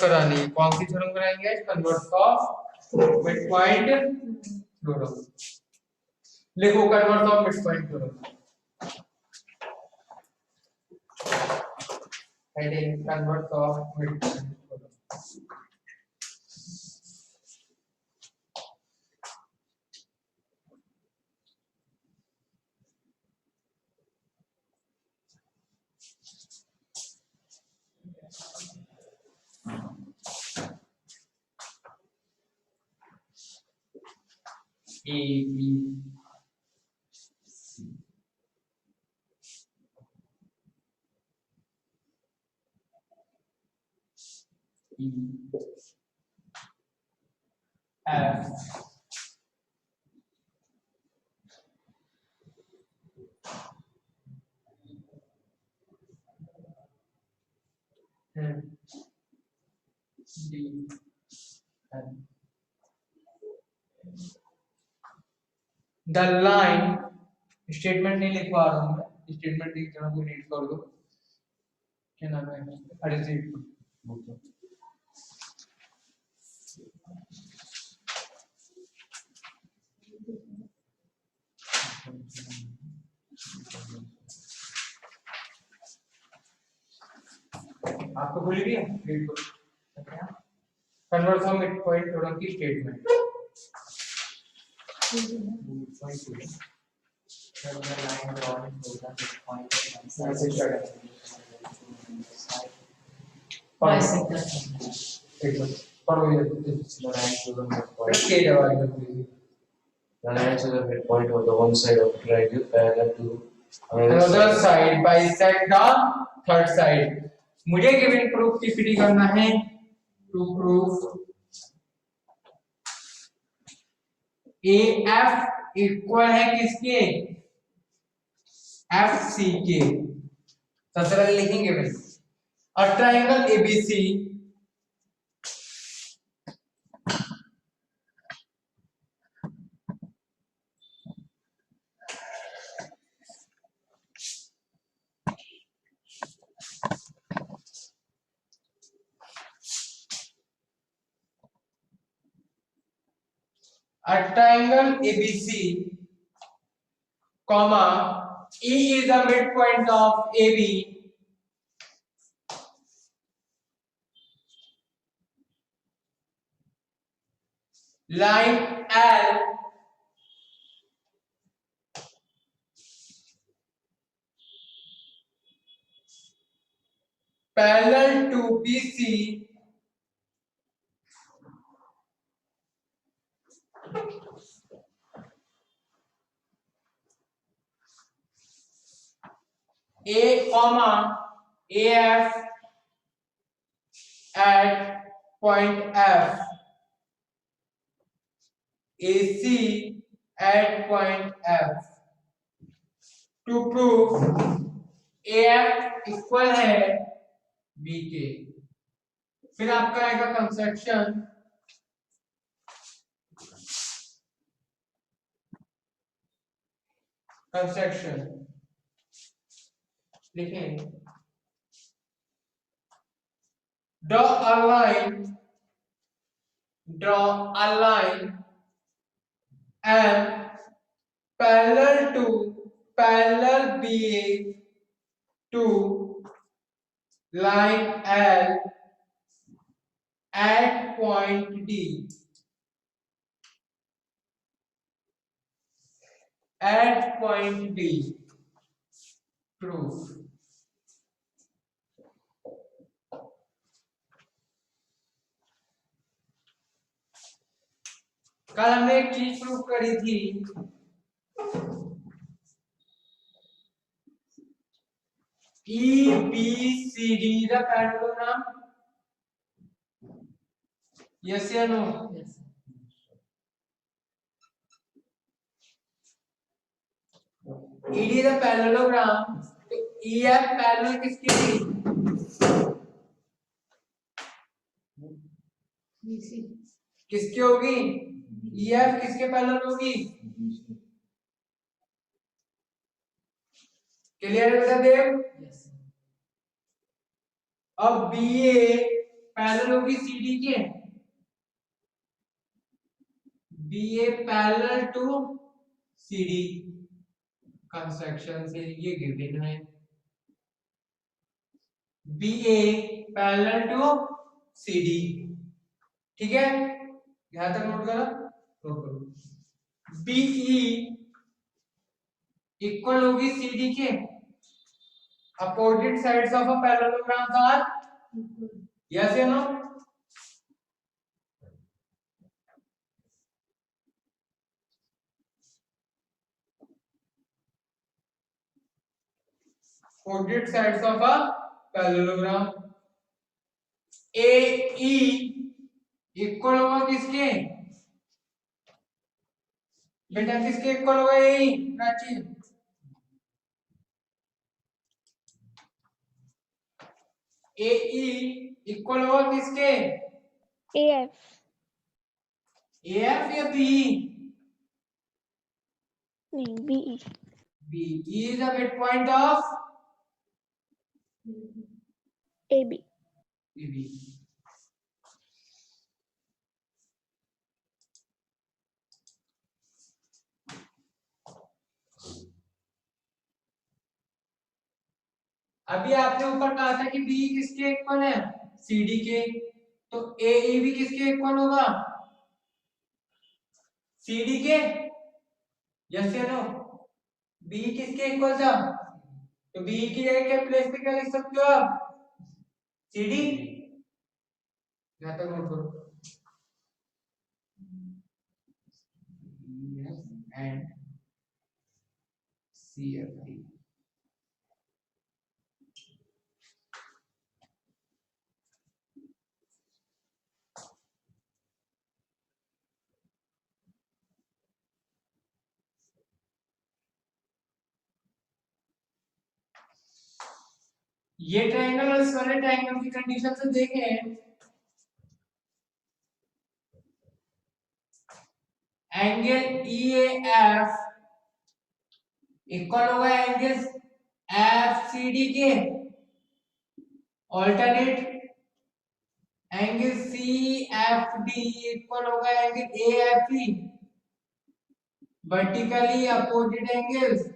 करानी है। कौन सी थ्योरम कराएंगे? Converse of mid point theorem. लिखो converse of mid point theorem. Heading converse of mid point theorem. A B C E F D N। The line statement नहीं लिख पा रहा हूं मैं, स्टेटमेंट लिख जरा कोई रीड कर दो। क्या नाम है? अरिजीत। आपको भूल गया रीड करो। Converse of mid point theorem की statement. The lines of the midpoint of the one side of the triangle parallel to another side bisect the third side। मुझे गिवन प्रूफ पीपीटी करना है टू प्रूफ AF इक्वल है किसके? FC के। सबसे पहले लिखेंगे बस a triangle ABC a triangle ABC, comma E is the midpoint of AB, line L parallel to BC A comma AF at point F, AC at point F। To prove AF equal है B के। फिर आपका आएगा construction. लिखें draw a line M parallel BA to line L at point D, at point D। proof कल हमने एक चीज प्रूव करी थी EBCD the parallelogram, yes या no? yes। ED the parallelogram, तो EF पैरेलल किसकी थी? किसकी होगी? EF किसके पैरेलल होगी? क्लियर है बेटा देव? अब BA पैरेलल होगी CD के, BA parallel to CD construction से ये गिवन है, BA पैरेलल टू CD, ठीक है, यहां तक नोट करो, नोट करो। BE इक्वल होगी CD के, opposite sides of a parallelogram are yes या no, opposite sides of a parallelogram, AE equal होगा किसके बेटा, किसके इक्वल होगा AE प्राची, AE इक्वल होगा किसके, AF AF या BE, नहीं BE BE is a midpoint of AB AB। अभी आपने ऊपर कहा था कि बी किसके इक्वल है, CD के, तो AE भी किसके इक्वल होगा, CD के, यस या नो, बी किसके इक्वल था, तो बी की जगह के प्लेस पे क्या लिख सकते हो आप, CD, यहां तक नोट करो, एंड CFD। ये ट्रायंगल और इस वाले ट्रायंगल की कंडीशन से देखें, एंगल EAF इक्वल होगा एंगल FCD के, ऑल्टरनेट एंगल CFD इक्वल होगा angle AFE, vertically opposite angles,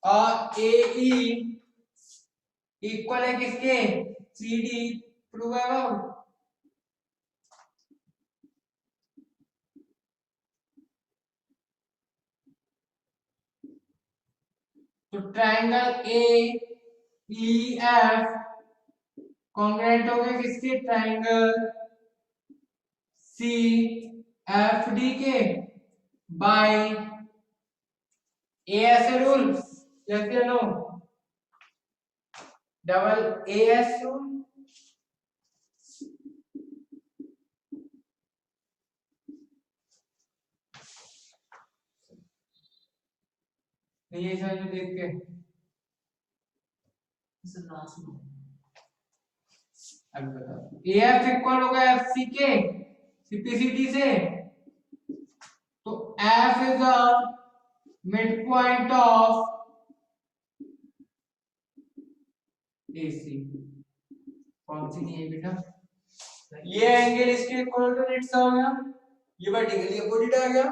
और AE इक्वल है किसके, CD, प्रूव है वो, तो ट्रायंगल AEF कॉन्ग्रुएंट हो गए किसके, ट्रायंगल CFD के बाय AS रूल, यस या नो, डबल AS रूल, ये समझ देख के अब बताओ, AF इक्वल होगा FC के CPCD से, तो F is the mid point of AC, कौन सी नहीं है बेटा, ये एंगल इसके कोऑर्डिनेट से हो गया, ये वर्टिकली अपोजिट आ गया,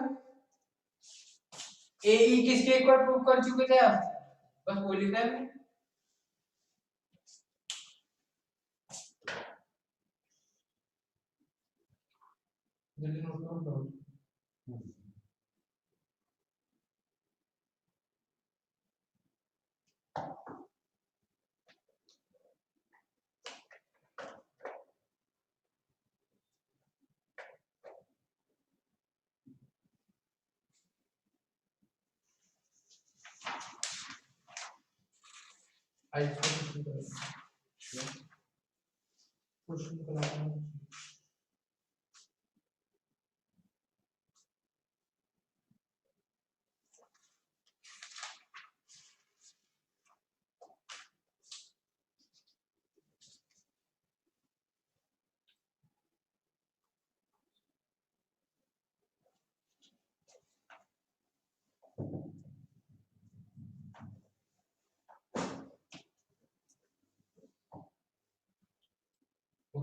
AE किसके इक्वल प्रूव कर चुके थे आप, बस वो लिखना है, जल्दी नोट करो। आज क्वेश्चन कराना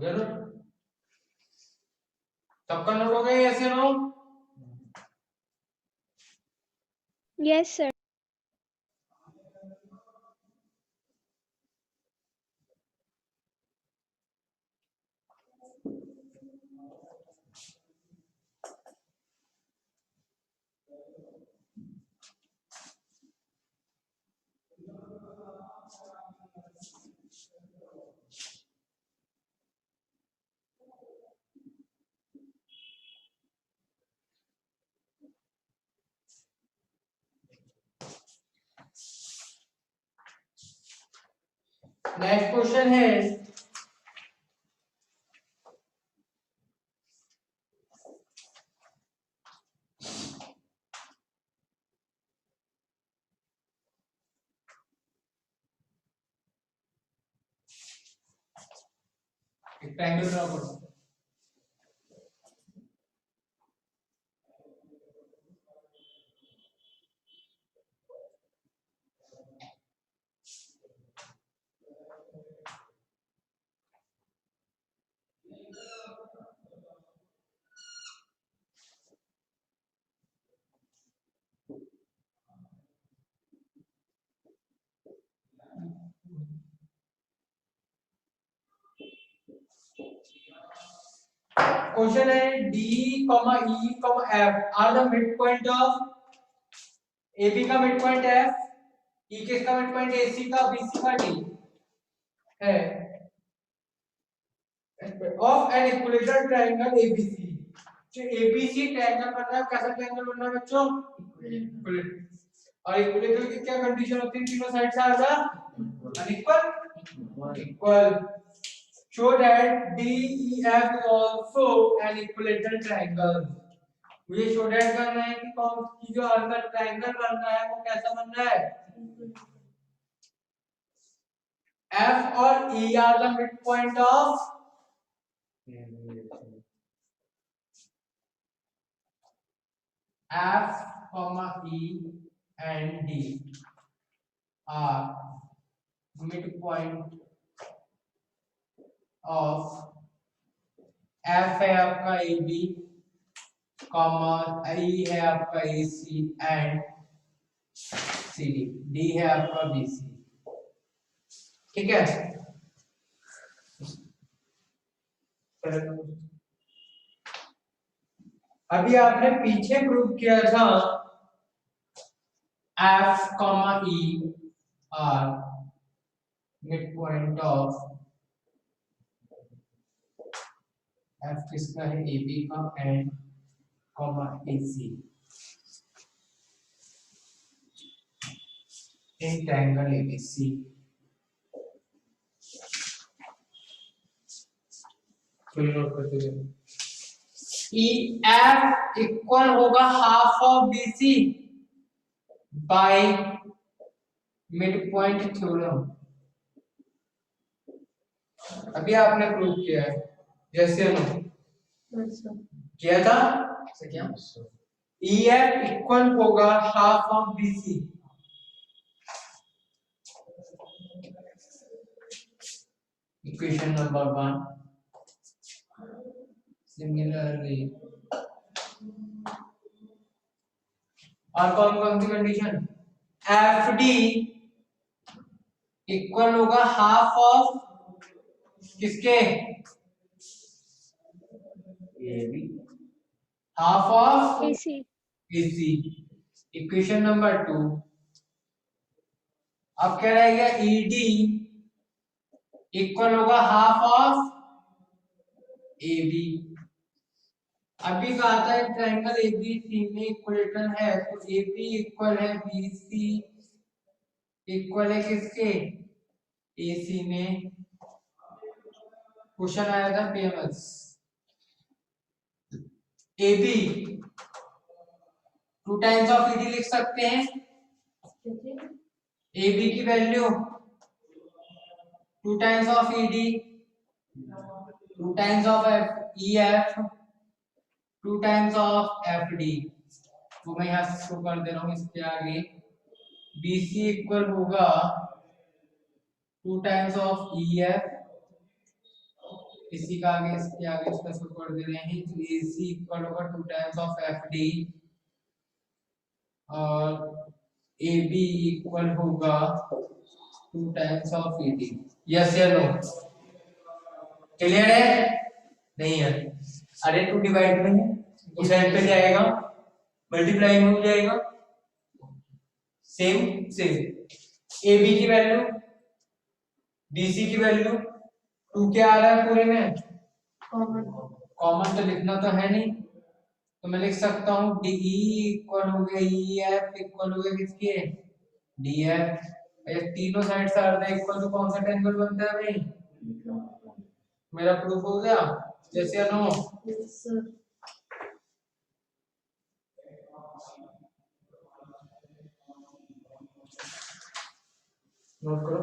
गया ना? सबका नोट हो गया? यस या no? Yes, sir. Next question है एक ट्रायंगल ड्रा करो। क्वेश्चन है D, E, F are the mid point of AB का मिड पॉइंट F, E किसका मिड पॉइंट AC का, BC का D है of an equilateral triangle ABC। जो ABC ट्रायंगल बन रहा है कैसा ट्रायंगल बन रहा है बच्चों? इक्विलेटरल। और इक्विलेटरल की क्या कंडीशन होती है? तीनों साइड से आधा unequal equal. Show that DEF is also an equilateral triangle। मुझे शो दैट करना है कि कौन की जो अंदर ट्रायंगल बन रहा है वो कैसा बन रहा है? F और E are the midpoint of F, E and D are midpoint of F है आपका AB, E है आपका AC एंड CD, D है आपका BC। ठीक है? अभी आपने पीछे प्रूव किया था F, E are midpoint of F किसका है? AB का and AC in triangle ABC। Note करते जाओ। EF इक्वल होगा half of BC by mid point theorem. अभी आपने प्रूव किया है, जैसे किया था क्या? EF इक्वल होगा half of BC। Equation number 1। Similarly और कौन सी कंडीशन? FD इक्वल होगा हाफ ऑफ किसके? AB, half of AC. AC। Equation number 2। अब क्या रहेगा? ED इक्वल होगा हाफ ऑफ AB। अभी कहा था ट्रायंगल ABC में इक्विलेटरल है, तो AB इक्वल है BC इक्वल है किसके? AC में। क्वेश्चन आया था famous. AB 2 times of ED लिख सकते हैं। AB की value 2 times of ED, 2 times of EF, 2 times of FD। तो मैं यहाँ शो कर दे रहा हूँ इसके आगे। BC इक्वल होगा 2 टाइम्स ऑफ EF इसी का आगे इसके आगे इसका शुरू कर दे रहे हैं, तो AC इक्वल होगा 2 टाइम्स ऑफ FD और AB इक्वल होगा 2 टाइम्स ऑफ ED। यस या नो? क्लियर है? नहीं है? अरे 2 डिवाइड में है, उस साइड पे जाएगा, मल्टीप्लाई में हो जाएगा, सेम सेम। AB की वैल्यू, BC की वैल्यू 2 क्या आ रहा है पूरे में? कॉमन तो लिखना तो है नहीं, तो मैं लिख सकता हूँ DE इक्वल हो गया EF इक्वल हो गया किसके? DF। ये तीनों साइड से आधा इक्वल तो कौन सा ट्रायंगल बनता है भाई? मेरा प्रूफ हो गया? यस या नो? नोट करो।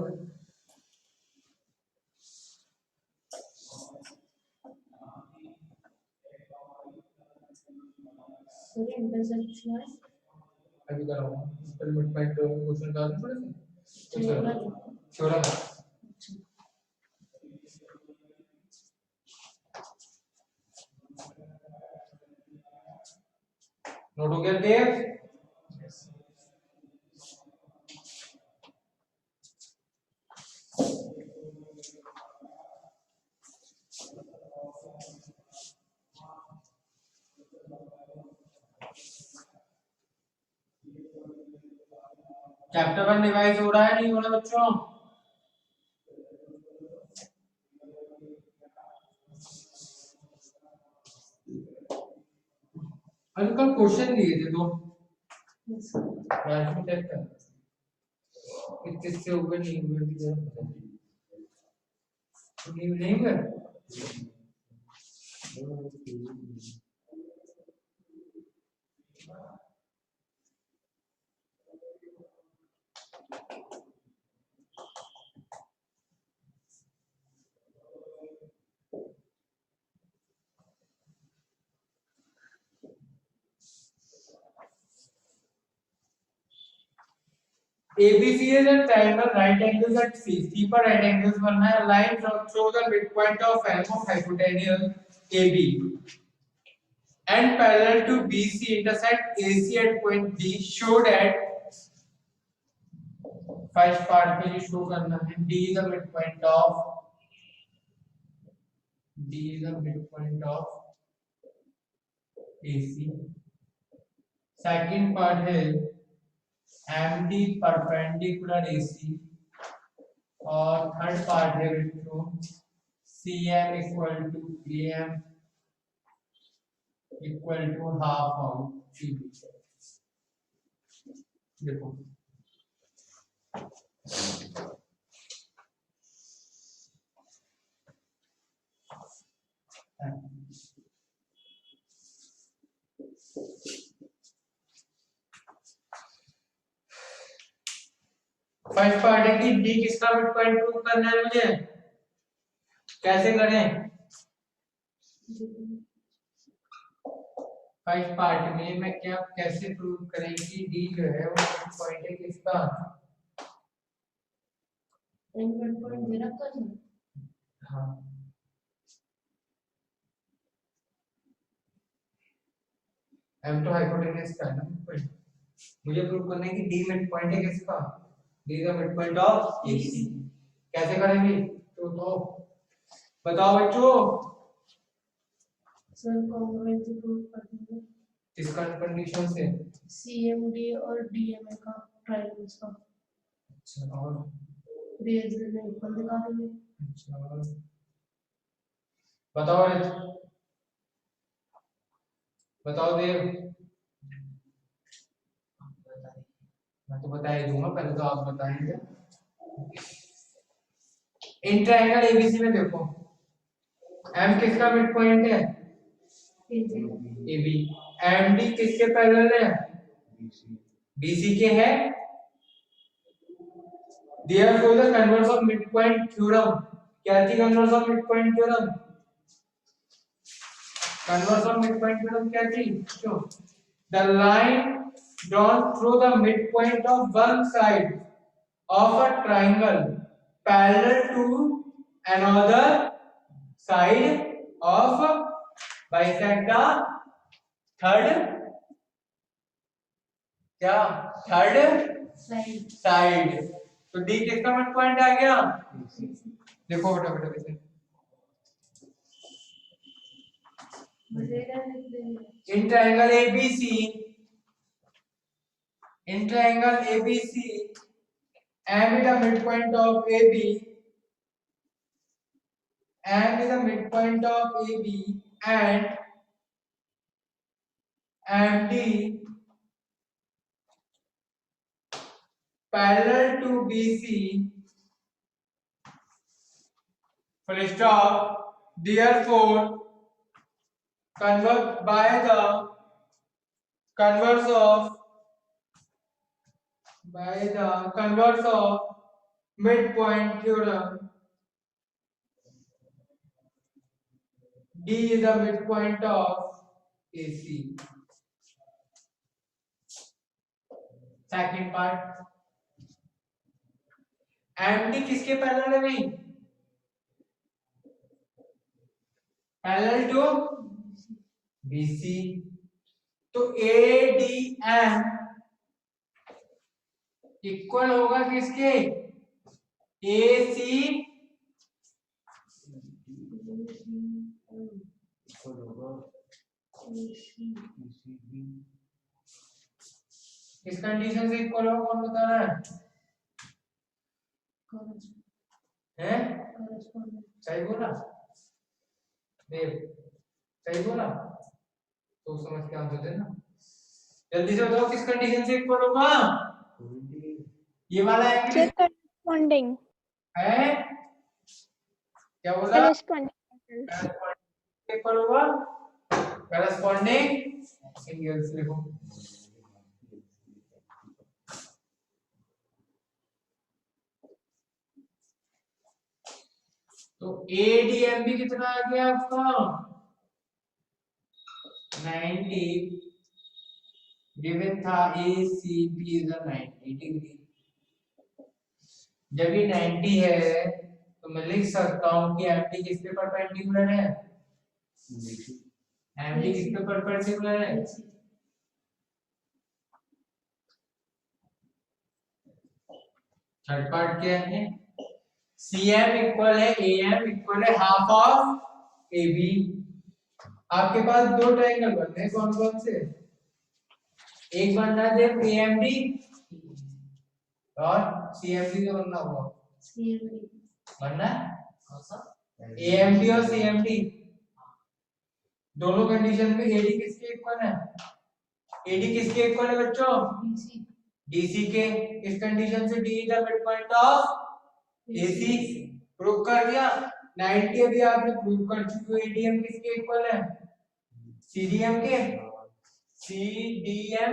इंटरसेक्शन अभी कर रहा हूँ, पर मिड पॉइंट क्वेश्चन का थोड़ा सा थोड़ा नोट हो गया देव? चैप्टर 1 रिवाइज हो रहा है नहीं हो रहा बच्चों? अंकल क्वेश्चन दिए थे दो, क्लास में चेक कर कितने से हुए नहीं हुए भी जरा पता नहीं हुए। ABC is a triangle, right angles at C. C पर right angles बनना है। Line through the midpoint of M of hypotenuse AB and parallel to BC intersect AC at point D. Show that first part पे जो show करना है D is the midpoint of AC. Second part है MD perpendicular AC और third part है बच्चों CM equal to AM equal to half of CB। देखो first part है कि D किसका मिड पॉइंट प्रूव करना है मुझे, कैसे करें? फर्स्ट पार्ट में मैं क्या कैसे प्रूव करें कि D जो है वो मिड पॉइंट है किसका? मिड पॉइंट दे रखा है। हाँ M तो हाइपोटेन्यूज का है ना मिड पॉइंट, मुझे प्रूव करना है कि D मिड पॉइंट है किसका? D का मिड पॉइंट ऑफ AC। कैसे करेंगे तो बताओ बच्चों। सर कॉन्ग्रुएंसी प्रूव कर देंगे किस कंडीशन से? CMD और DMA का ट्रायंगल्स का। अच्छा और रेज में इक्वल दिखा देंगे। अच्छा बताओ बताओ देव। मैं तो बता ही दूंगा, पहले तो आप बताएंगे। इन ट्रायंगल ABC में देखो M किसका मिड पॉइंट है? AB। MD किसके पैरेलल है? BC के है। Therefore the converse of midpoint theorem, क्या थी converse of midpoint theorem? Converse of midpoint theorem क्या थी? क्यों? The line drawn through the midpoint of one side of a triangle parallel to another side of bisect the third क्या third side side. तो D किसका mid point आ गया? देखो फटाफट इसे बजेगा लिख देंगे। In triangle ABC, in triangle ABC M is the midpoint of AB, M is the midpoint of AB and MD parallel to BC, full stop. Therefore convert by the converse of midpoint theorem, D is the midpoint of AC. Second part, MD किसके parallel है भाई? Parallel to BC। तो ADM equal होगा किसके? AC किस condition से equal होगा? कौन बता रहा है? हैं? सही बोला देव, सही बोला तो समझ के आंसर देना। जल्दी से बताओ किस कंडीशन से इक्वल होगा? ये वाला एंगल Sir, corresponding. है, क्या बोला? Corresponding. इक्वल होगा करस्पॉन्डिंग एंगल्स। लिखो तो ADMB कितना आ गया आपका? 90 गिवन था, ACB इज 90 डिग्री। जब ये 90 है तो मैं लिख सकता हूं कि MD किस पे परपेंडिकुलर है? MD किस पे परपेंडिकुलर है? थर्ड पार्ट क्या है? CM इक्वल है AM इक्वल है हाफ ऑफ AB। आपके पास दो ट्रायंगल बनने हैं, कौन कौन से? एक बनना है देव AMD और CMD जो बनना हुआ बनना है AMD और CMD। दोनों कंडीशन में AD किसके इक्वल है? AD किसके इक्वल है बच्चों? DC के। इस कंडीशन से D is the mid point of AC। Prove कर दिया। 90 अभी आपने प्रूव कर चुके हो। ADM किसके इक्वल है? CDM के। CDM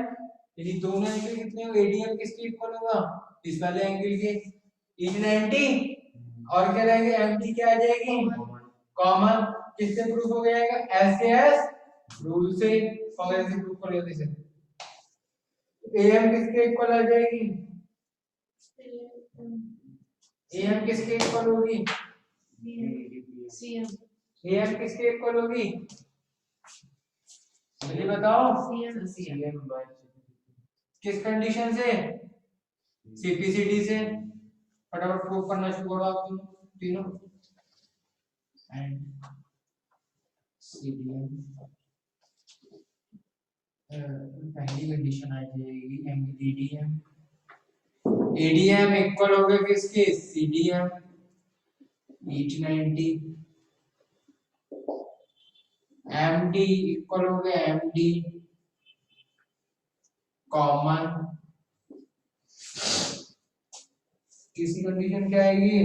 यदि दोनों एंगल कितने हो? ADM किसके इक्वल होगा? इस वाले एंगल के। इज 90 और क्या रहेंगे? MD क्या आ जाएगी? कॉमन। किससे प्रूफ हो जाएगा? SAS रूल से। कॉमन से प्रूफ कर लेते हैं। AM किसके इक्वल आ जाएगी? AM किसके इक्वल होगी? AM किसके इक्वल होगी? जल्दी बताओ। किस कंडीशन से? CPCD से। फटाफट प्रूफ करना शुरू करो आप तीनों। एंड CDM पहली कंडीशन आ जाएगी ADM। ADM इक्वल होगा किसके? CDM 890। MD इक्वल हो गया MD कॉमन। किसी कंडीशन क्या आएगी?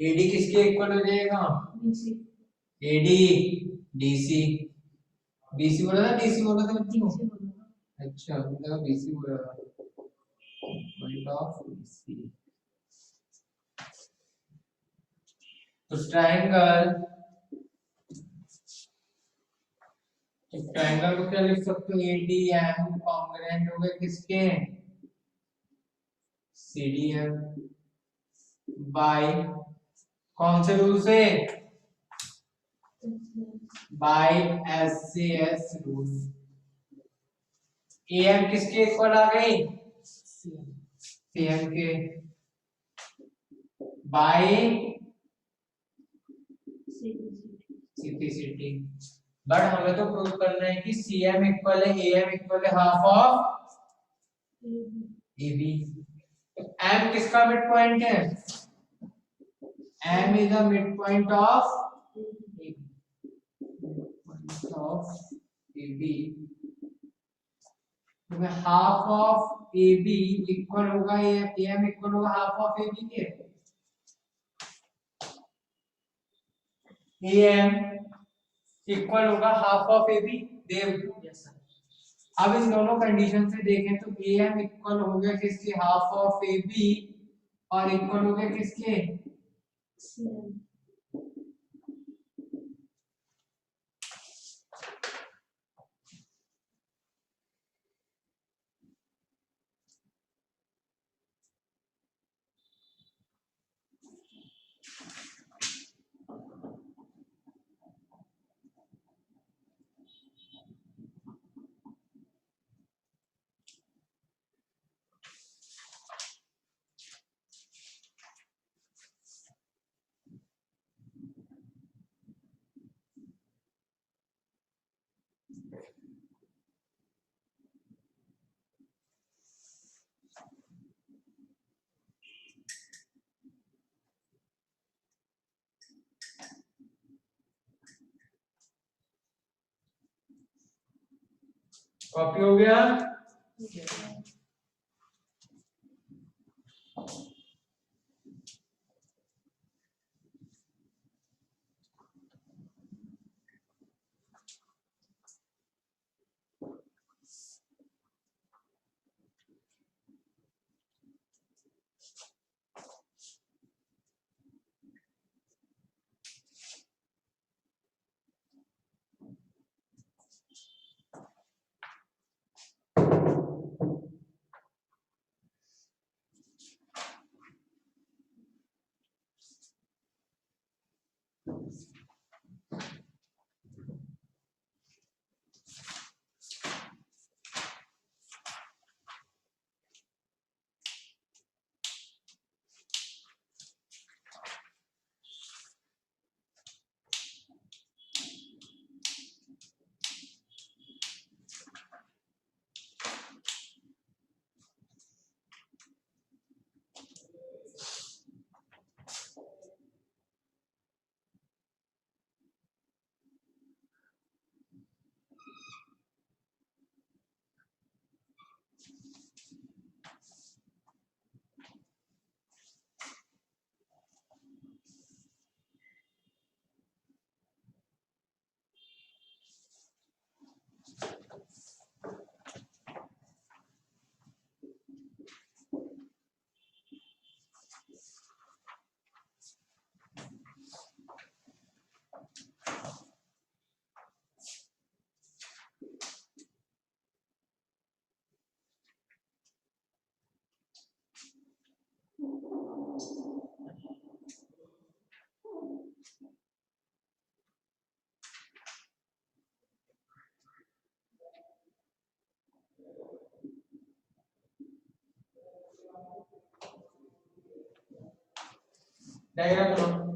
AD किसके इक्वल हो जाएगा? AD DC। BC बोला था DC बोला था बच्चों? अच्छा मतलब BC बोला था। Point of BC। तो ट्रायंगल को क्या लिख सकते हो? ADM कॉन्ग्रुएंट हो गए किसके? CDM बाय कौन से रूल से? By SCS rule. AM किसके इक्वल आ गई? CM के बाय CPCT। बट हमें तो प्रूव करना है कि CM इक्वल है AM इक्वल है हाफ ऑफ AB। तो M किसका मिड पॉइंट है? M is the midpoint of AB। तो हाफ ऑफ AB इक्वल होगा AM इक्वल होगा हाफ ऑफ AB के। AM इक्वल होगा हाफ ऑफ AB। देव अब इन दोनों कंडीशन से देखें तो AM इक्वल हो गया किसके? हाफ ऑफ AB और इक्वल हो गया किसके? कॉपी हो गया? डायग्राम बनाओ।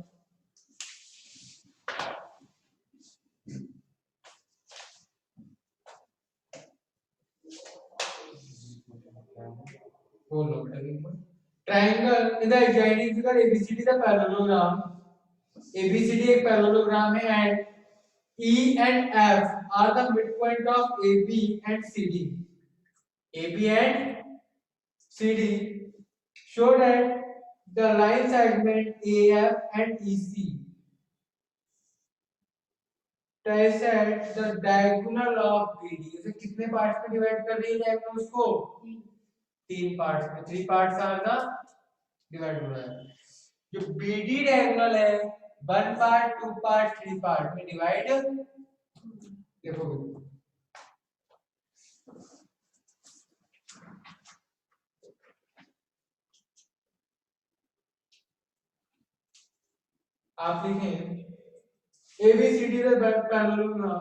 Triangle in the adjoining figure ABCD the parallelogram। ABCD एक parallelogram है and E and F are the midpoint of AB and CD। AB and CD show that the line segment AF and EC dissect the diagonal of BD। इसे कितने parts में divide कर रही है diagonals को? तीन parts में। Three parts are the divide हो रहा है। जो BD डायगोनल है one part two part three part में डिवाइड। देखो आप लिखें ABCD is a parallelogram.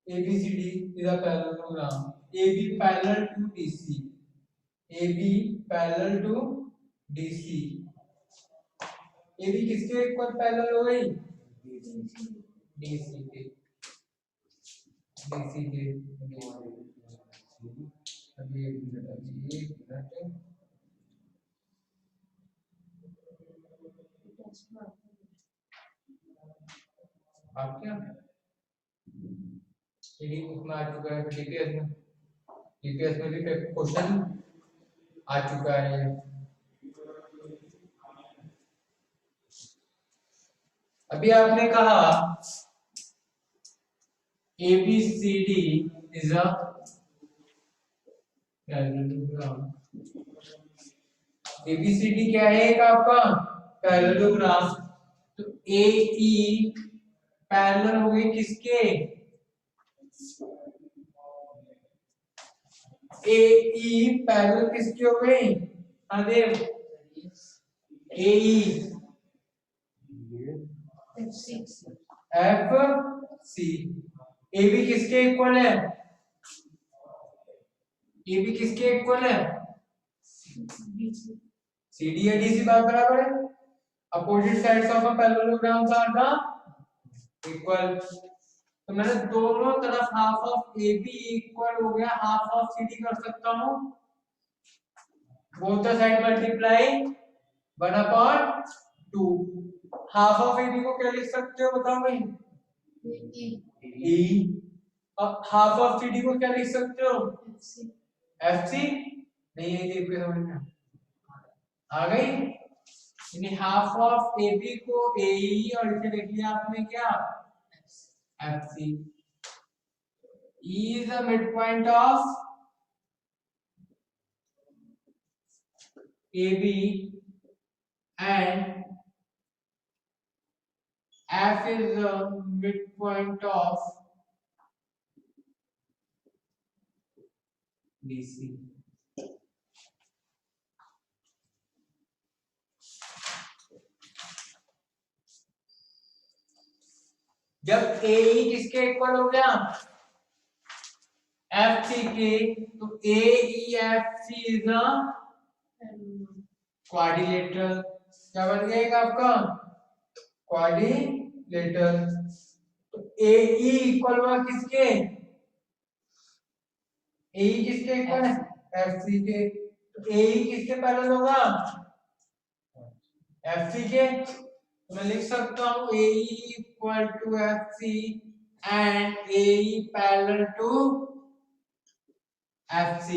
ABCD is a parallelogram. AB parallel to DC. AB parallel to DC. AB किसके इक्वल पैरेलल हो गई? DC के। DC के। अभी एक मिनट। आप क्या? CD उसमें आ चुका है, DPS में भी क्वेश्चन आ चुका है। अभी आपने कहा ABCD is a parallelogram. ABCD क्या है एक आपका पैरेललोग्राम। तो AE पैरेलल हो गई किसके? AE पैरेलल किसकी हो गई? अरे AE FC AB किसके इक्वल है? AB किसके इक्वल है? CD या DC बात बराबर है। Opposite sides of a parallelograms are the equal. तो मैंने दोनों तरफ हाफ ऑफ AB इक्वल हो गया, हाफ ऑफ CD कर सकता हूं। Both the side multiply 1/2। Half of AB को क्या लिख सकते हो बताओ भाई? E। और हाफ ऑफ CD को क्या लिख सकते हो? FC। नहीं है ये समझ में आ गई? यानी हाफ ऑफ AB को AE और इसे लिख लिया आपने क्या? FC। E is the midpoint of AB and F is the midpoint of DC. जब AE किसके इक्वल हो गया? FC के, तो AEFC is a क्वाड्रिलेटरल। क्या बन गया एक आपका? क्वाड्रिलेटरल। तो AE इक्वल हुआ किसके? AE किसके इक्वल है? FC के। तो AE किसके पैरेलल होगा? FC के। तो मैं लिख सकता हूं AE equal to FC and AE parallel to FC।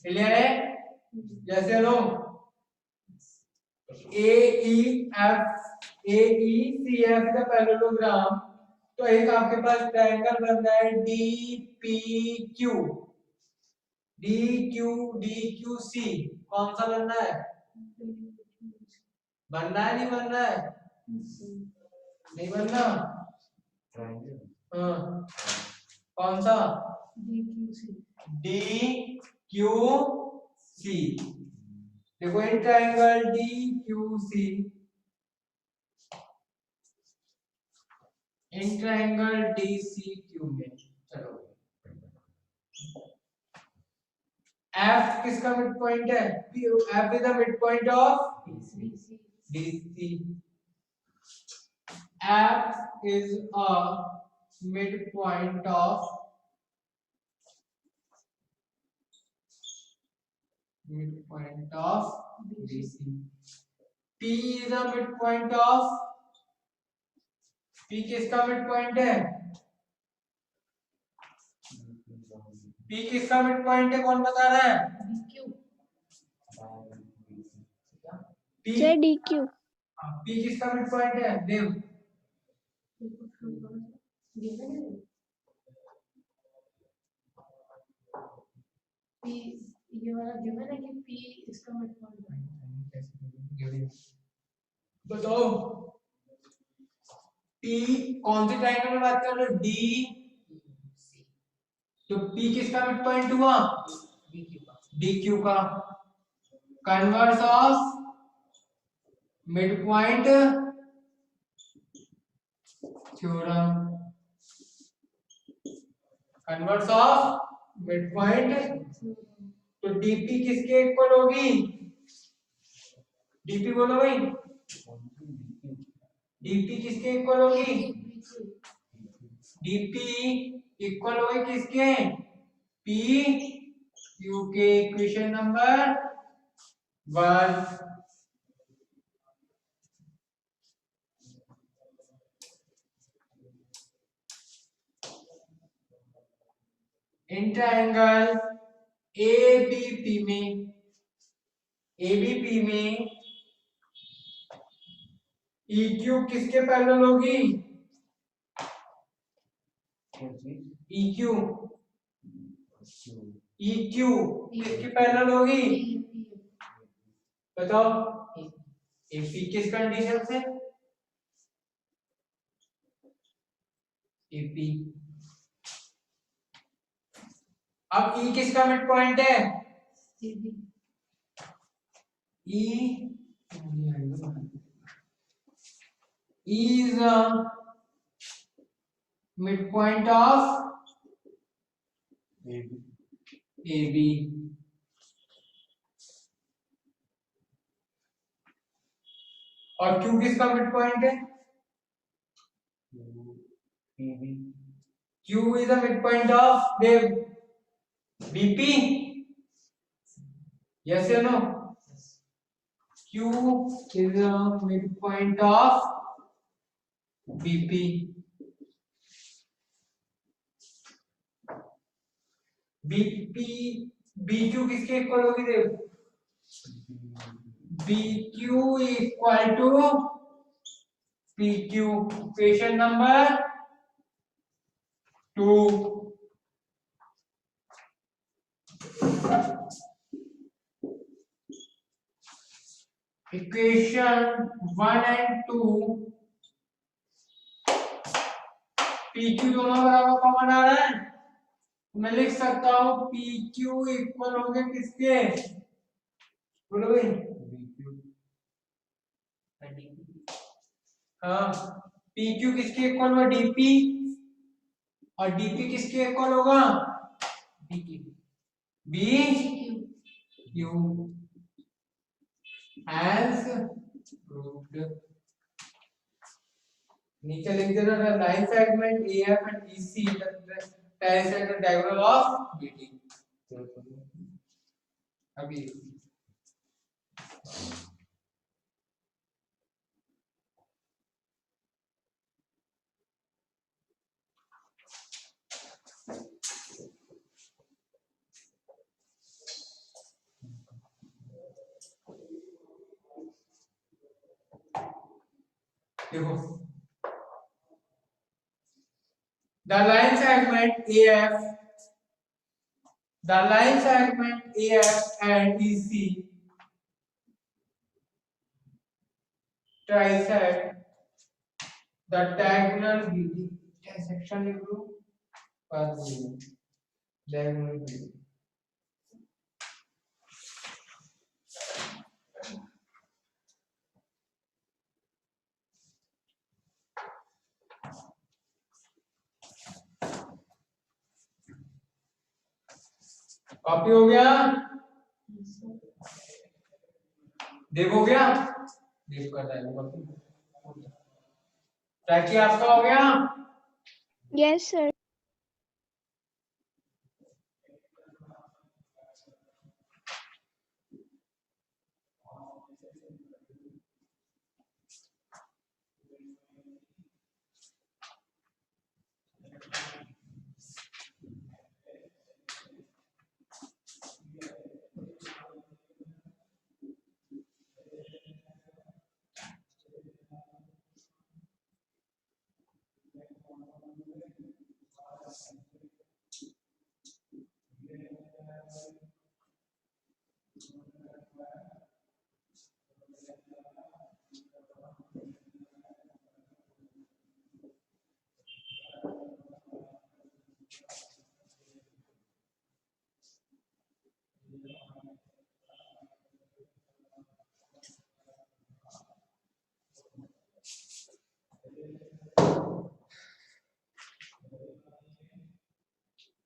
Clear है? जैसे लो AECF का पैरेललोग्राम। तो एक आपके पास ट्रायंगल बन रहा है DPQ, DQC। कौन सा बनना है? बनना है नहीं बनना है? नहीं बनना। हाँ कौन सा? DQC। देखो in triangle DQC, in triangle DCQ में चलो F किसका मिड पॉइंट है? F is the mid point of DC। F is a midpoint of DC. P is a midpoint of P किसका मिडपॉइंट है? P किसका midpoint है कौन बता रहा है? P DQ। P किसका मिडपॉइंट है? देव ये वाला गिवन है कि P इसका मिडपॉइंट है। बताओ P कौन से ट्रायंगल में बात कर रहे हो? D। तो P किसका मिडपॉइंट हुआ? DQ का। Converse of midpoint theorem converse of mid point. तो डीपी किसके इक्वल होगी? डीपी बोलो भाई, डीपी किसके इक्वल होगी? डीपी इक्वल होगी किसके? पी क्यू के। Equation number 1। In triangle ABP में EQ किसके पैरेलल होगी? EQ किसके पैरेलल होगी? बताओ। AP किस कंडीशन से? AP। अब E किसका मिड पॉइंट है? E is a midpoint of AB। और Q किसका मिड पॉइंट है? Q is a midpoint of BP। Yes or no? Q is a midpoint of BP। BP BQ किसके equal होगी? Dev BQ equal to PQ। Equation number 2। Equation 1 and 2 PQ दोनों बराबर common आ रहा है, मैं लिख सकता हूं PQ इक्वल हो गया किसके? बोलो भाई। हाँ, PQ किसके इक्वल होगा? DP। और DP किसके इक्वल होगा? BQ। as proved। नीचे लिख देना the line segment AF and EC intersect the diagonal of BD। अभी देखो, the line segment AF and EC trisect the diagonal BD। intersection लिख लो, पास diagonal BD। कॉपी हो गया? देव हो गया? देव कर रहा है कॉपी। ताकि आपका हो गया? Yes, sir.